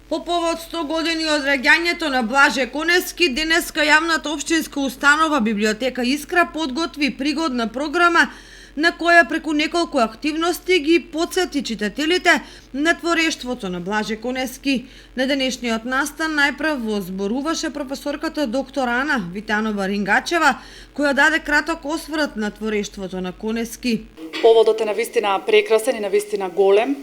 По повод 100 години од раѓањето на Блаже Конески, денеска јавната општинска установа Библиотека Искра подготви пригодна програма на која преку неколку активности ги потсети читателите на творештвото на Блаже Конески. На денешниот настан најпрво зборуваше професорката доктор Ана Витанова Рингачева, која даде краток осврт на творештвото на Конески. Поводот е навистина прекрасен и навистина голем.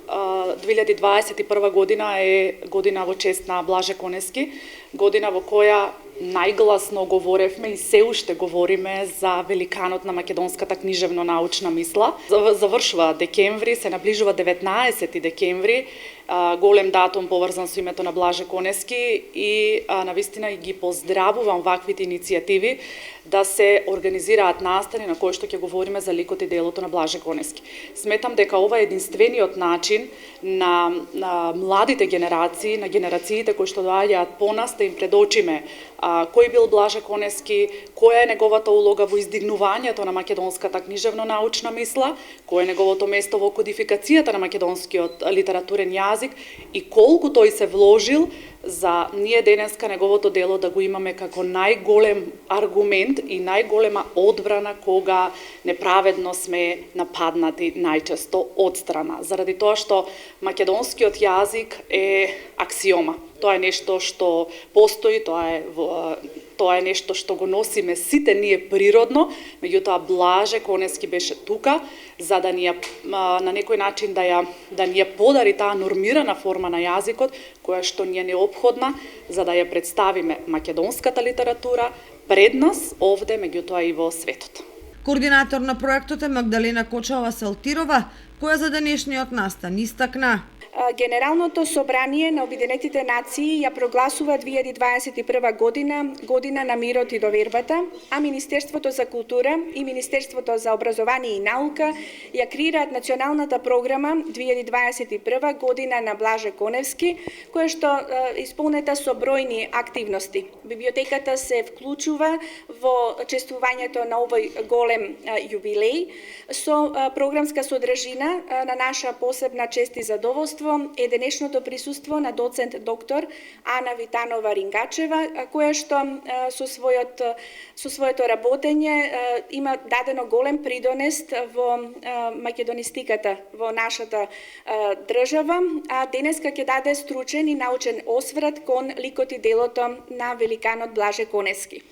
2021 година е година во чест на Блаже Конески, година во која најгласно говоревме и се уште говориме за великанот на македонската книжевно-научна мисла. Завршува декември, се наближува 19 декември, голем датум поврзан со името на Блаже Конески и навистина ги поздравувам ваквите иницијативи да се организираат настани на кои што ќе говориме за ликот и делото на Блаже Конески. Сметам дека ова е единствениот начин на младите генерации, на генерациите кои што доаѓаат по нас, да им предочиме кој бил Блаже Конески, која е неговата улога во издигнувањето на македонската книжевно-научна мисла, кој е неговото место во кодификацијата на македонскиот литературен јазик и колку тој се вложил за ние денеска неговото дело да го имаме како најголем аргумент и најголема одбрана кога неправедно сме нападнати најчесто од страна. Заради тоа што македонскиот јазик е аксиома. Тоа е нешто што постои, тоа е нешто што го носиме сите ние природно, меѓутоа Блаже Конески беше тука за да ни на некој начин да ни подари таа нормирана форма на јазикот која што ни е неопходна за да ја представиме македонската литература пред нас овде, меѓутоа и во светот. Координатор на проектот е Магдалена Кочова-Салтирова, која за денешниот настан истакна: Генералното собрание на Обединетите нации ја прогласува 2021 година на мирот и довербата, а Министерството за култура и Министерството за образование и наука ја креираат националната програма 2021 година на Блаже Конески, која што исполнета со бројни активности. Библиотеката се вклучува во чествувањето на овој голем јубилеј со програмска содржина. На наша посебна чест и задоволство е денешното присуство на доцент доктор Ана Витанова Рингачева, која што со своето работење има дадено голем придонес во македонистиката во нашата држава, а денеска ќе даде стручен и научен осврт кон ликот и делото на великанот Блаже Конески.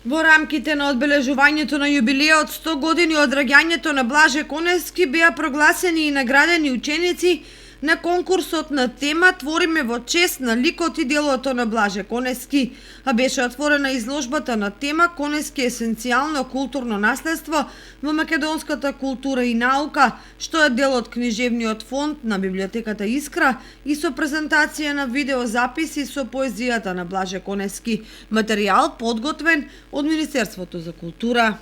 Во рамките на одбележувањето на јубилеот 100 години од раѓањето на Блаже Конески беа прогласени и наградени ученици на конкурсот на тема "Твориме во чест на ликот и делото на Блаже Конески", а беше отворена изложбата на тема "Конески есенцијално културно наследство во македонската култура и наука", што е дел од книжевниот фонд на Библиотеката Искра и со презентација на видеозаписи со поезијата на Блаже Конески, материјал подготвен од Министерството за култура.